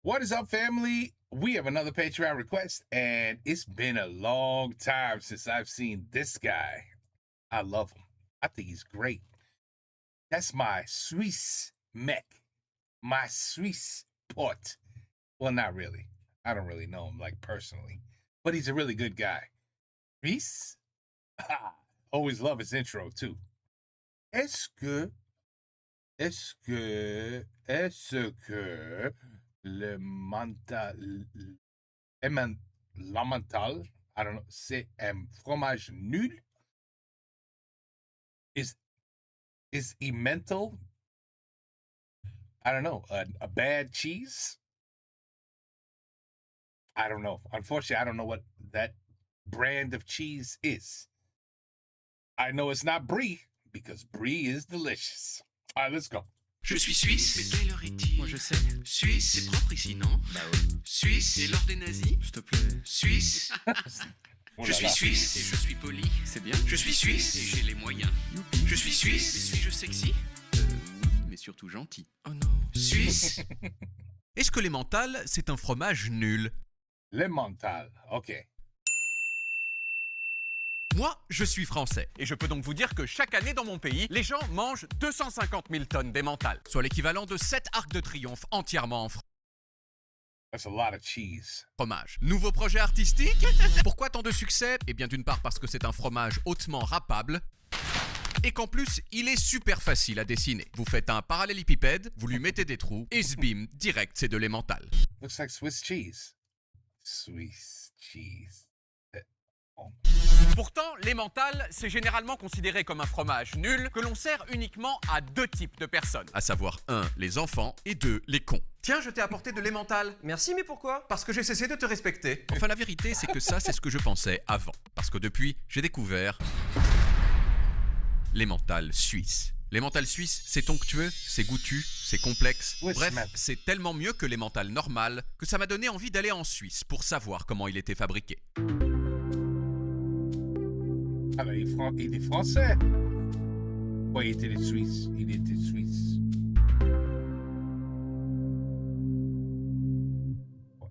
What is up, family? We have another Patreon request, and it's been a long time since I've seen this guy. I love him. I think he's great. That's my Swiss mech, my Swiss port. Well, not really. I don't really know him, like, personally, but he's a really good guy. Swiss? Always love his intro, too. Est-ce que le mental, l'emmental, I don't know, c'est un fromage nul? Is emmental, I don't know, a bad cheese? I don't know. Unfortunately, I don't know what that brand of cheese is. I know it's not brie, because brie is delicious. All right, let's go. Je suis suisse, mais quelle heure est-il? Moi je sais. Suisse, c'est propre ici, non? Bah oui. Suisse, et l'ordre des nazis? S'il te plaît. Suisse. Je suis suisse et je suis poli. C'est bien. Je suis suisse et j'ai les moyens. Youpi. Je suis suisse, mais suis-je sexy? Oui, mais surtout gentil. Oh non. Suisse. Est-ce que l'emmental, c'est un fromage nul? L'emmental, ok. Moi, je suis français, et je peux donc vous dire que chaque année dans mon pays, les gens mangent 250 000 tonnes d'emmental, soit l'équivalent de 7 arcs de triomphe entièrement en That's a lot of cheese. fromage. Nouveau projet artistique? Pourquoi tant de succès? Eh bien d'une part parce que c'est un fromage hautement râpable, et qu'en plus, il est super facile à dessiner. Vous faites un parallélépipède, vous lui mettez des trous, et zbim, direct c'est de l'emmental. Looks like Swiss cheese. Swiss cheese. Pourtant, l'emmental, c'est généralement considéré comme un fromage nul que l'on sert uniquement à 2 types de personnes. À savoir 1, les enfants, et 2, les cons. Tiens, je t'ai apporté de l'emmental. Merci, mais pourquoi? Parce que j'ai cessé de te respecter. Enfin, la vérité, c'est que ça, c'est ce que je pensais avant. Parce que depuis, j'ai découvert l'emmental suisse. L'emmental suisse, c'est onctueux, c'est goûtu, c'est complexe. Oui, Bref, Matt. c'est tellement mieux que l'emmental normal que ça m'a donné envie d'aller en Suisse pour savoir comment il était fabriqué. Alors, il est français. Ouais, il était suisse. Il était suisse.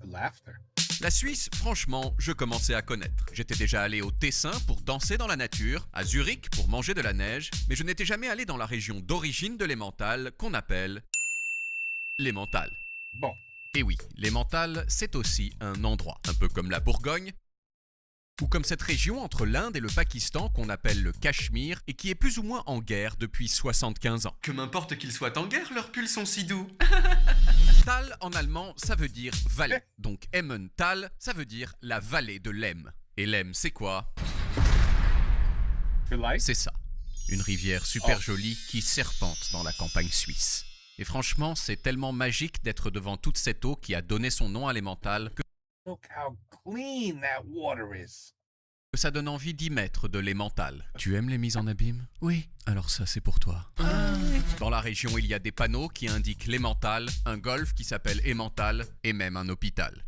Laughter. La Suisse, franchement, je commençais à connaître. J'étais déjà allé au Tessin pour danser dans la nature, à Zurich pour manger de la neige, mais je n'étais jamais allé dans la région d'origine de l'emmental qu'on appelle l'emmental. Bon. Et oui, l'emmental, c'est aussi un endroit, un peu comme la Bourgogne, ou comme cette région entre l'Inde et le Pakistan qu'on appelle le Cachemire et qui est plus ou moins en guerre depuis 75 ans. Que m'importe qu'ils soient en guerre, leurs pulls sont si doux. Tal en allemand, ça veut dire vallée. Donc Emmental, ça veut dire la vallée de l'Em. Et l'Em, c'est quoi? You like? C'est ça. Une rivière super jolie qui serpente dans la campagne suisse. Et franchement, c'est tellement magique d'être devant toute cette eau qui a donné son nom à l'emmental que Look how clean that water is. ça donne envie d'y mettre de l'emmental. Tu aimes les mises en abîme? Oui. Alors ça, c'est pour toi. Dans la région, il y a des panneaux qui indiquent l'emmental, un golf qui s'appelle Emmental et même un hôpital.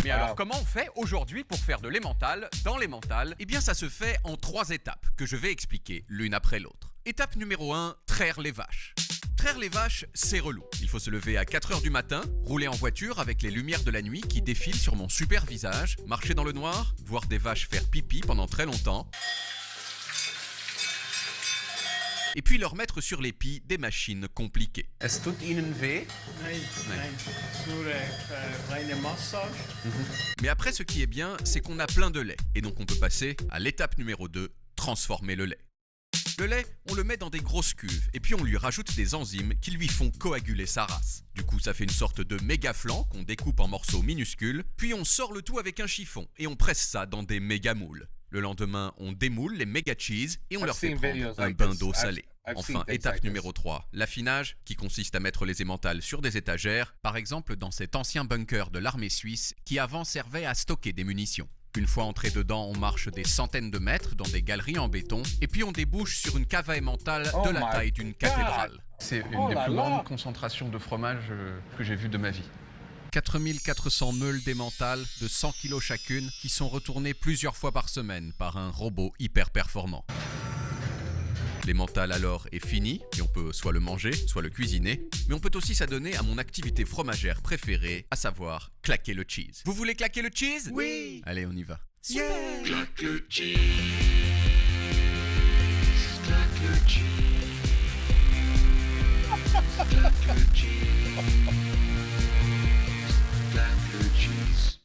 Mais alors, comment on fait aujourd'hui pour faire de l'emmental dans l'emmental? Eh bien, ça se fait en 3 étapes que je vais expliquer l'une après l'autre. Étape numéro 1, traire les vaches. Traire les vaches, c'est relou. Il faut se lever à 4 h du matin, rouler en voiture avec les lumières de la nuit qui défilent sur mon super visage, marcher dans le noir, voir des vaches faire pipi pendant très longtemps, et puis leur mettre sur l'épi des machines compliquées. Es tut Ihnen weh? Nein, nein, es ist nur reine Massage. Mais après, ce qui est bien, c'est qu'on a plein de lait. Et donc on peut passer à l'étape numéro 2, transformer le lait. Le lait, on le met dans des grosses cuves et puis on lui rajoute des enzymes qui lui font coaguler sa race. Du coup, ça fait une sorte de méga flan qu'on découpe en morceaux minuscules, puis on sort le tout avec un chiffon et on presse ça dans des méga moules. Le lendemain, on démoule les méga cheese et on leur fait prendre un bain d'eau salée. Enfin, étape numéro 3, l'affinage, qui consiste à mettre les emmentals sur des étagères, par exemple dans cet ancien bunker de l'armée suisse qui avant servait à stocker des munitions. Une fois entré dedans, on marche des centaines de mètres dans des galeries en béton et puis on débouche sur une cave à emmental de la taille d'une cathédrale. C'est une des plus grandes concentrations de fromage que j'ai vues de ma vie. 4400 meules d'emmental de 100 kg chacune qui sont retournées plusieurs fois par semaine par un robot hyper performant. L'emmental alors est fini et on peut soit le manger, soit le cuisiner, mais on peut aussi s'adonner à mon activité fromagère préférée, à savoir claquer le cheese. Vous voulez claquer le cheese? Oui. Allez, on y va. Claque le cheese. Claque le cheese. Claque le cheese. Claque le cheese.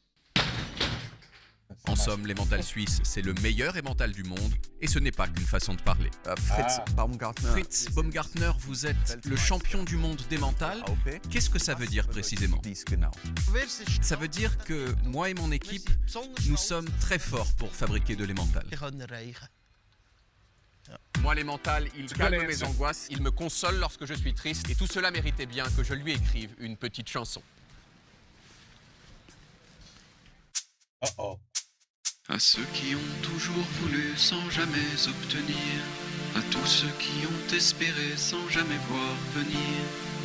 En somme, l'emmental suisse, c'est le meilleur emmental du monde, et ce n'est pas qu'une façon de parler. Fritz Baumgartner. Fritz Baumgartner, vous êtes le champion du monde d'emmental. Qu'est-ce que ça veut dire précisément? Ça veut dire que moi et mon équipe, nous sommes très forts pour fabriquer de l'emmental. Moi, l'emmental, il good calme answer. mes angoisses, il me console lorsque je suis triste, et tout cela méritait bien que je lui écrive une petite chanson. Uh-oh. À ceux qui ont toujours voulu sans jamais obtenir, à tous ceux qui ont espéré sans jamais voir venir,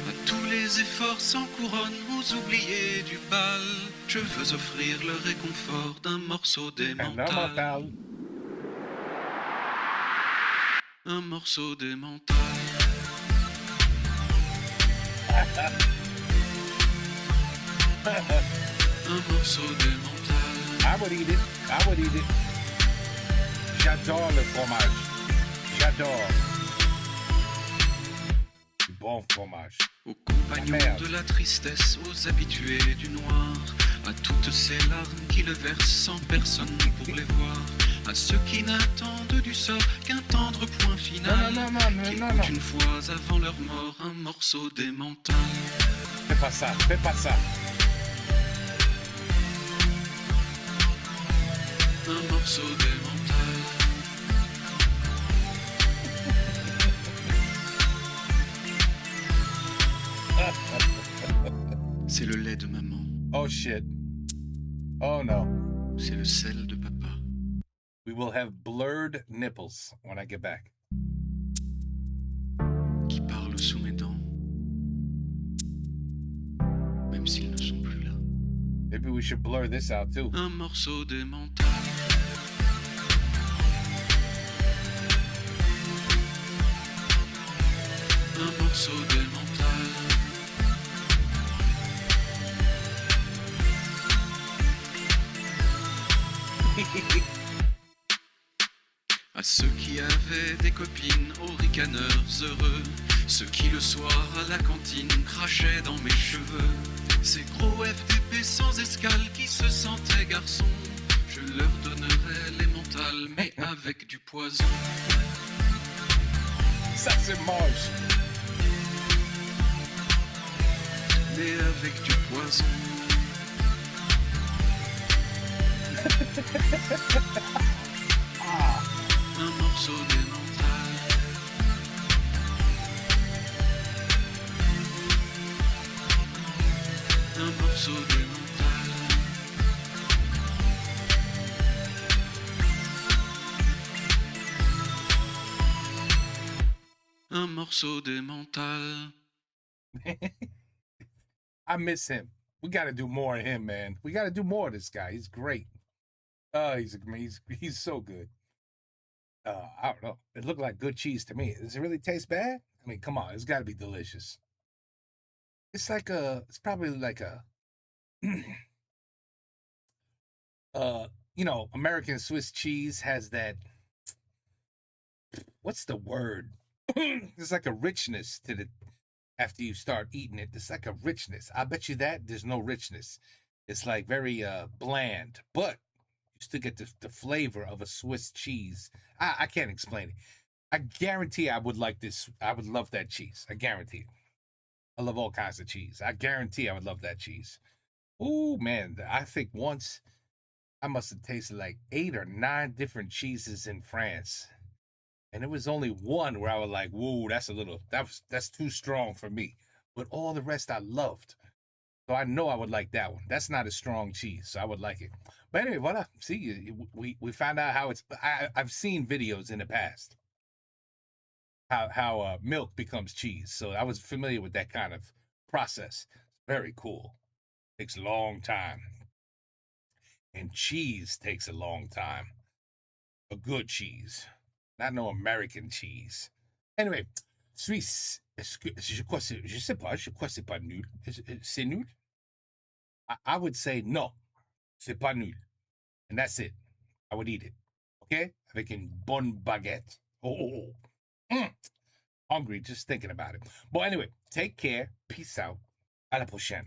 à tous les efforts sans couronne aux oubliés du bal, je veux offrir le réconfort d'un morceau d'emmental. Emmental. Un morceau d'emmental. Un morceau d'emmental. I would eat it. I would eat it. J'adore le fromage. J'adore. Du bon fromage. Aux compagnons Merde. de la tristesse, aux habitués du noir, à toutes ces larmes qui le versent sans personne pour les voir, à ceux qui n'attendent du sort qu'un tendre point final, qui écoutent une fois avant leur mort un morceau d'emmental. Fais pas ça. Fais pas ça. Un morceau d'emmental. C'est le lait de maman, Oh shit. Oh no. c'est le sel de papa. We will have blurred nipples when I get back. Qui parle sous mes dents, même s'ils ne sont plus là. Maybe we should blur this out too. Un morceau d'emmental. Un morceau d'emmental. À ceux qui avaient des copines, aux ricaneurs heureux, ceux qui le soir à la cantine crachaient dans mes cheveux, ces gros FDP sans escale qui se sentaient garçons, je leur donnerais les mentales, mais avec du poison. Ça c'est moche. Mais avec du poison. Un morceau d'emmental. Un morceau d'emmental. Un morceau d'emmental. I miss him. We got to do more of him, man. We got to do more of this guy. He's great. He's so good. I don't know. It looked like good cheese to me. Does it really taste bad? I mean, come on. It's got to be delicious. It's probably like a, American Swiss cheese has that, what's the word? There's like a richness to the, after you start eating it, there's like a richness. I bet you that there's no richness. It's like very bland, but you still get the flavor of a Swiss cheese. I can't explain it. I guarantee I would like this. I would love that cheese. I guarantee it. I love all kinds of cheese. I guarantee I would love that cheese. Oh man, I think once I must have tasted like 8 or 9 different cheeses in France. And there was only one where I was like, whoa, that's too strong for me. But all the rest I loved. So I know I would like that one. That's not a strong cheese, so I would like it. But anyway, voilà. See, we found out how it's, I've seen videos in the past. How milk becomes cheese. So I was familiar with that kind of process. Very cool. Takes a long time. And cheese takes a long time. A good cheese. Not no American cheese. Anyway, Suisse, je sais pas, je crois que c'est pas nul. C'est nul? I would say no, c'est pas nul. And that's it. I would eat it. Okay? Avec une bonne baguette. Oh. Hungry just thinking about it. But anyway, take care. Peace out. À la prochaine.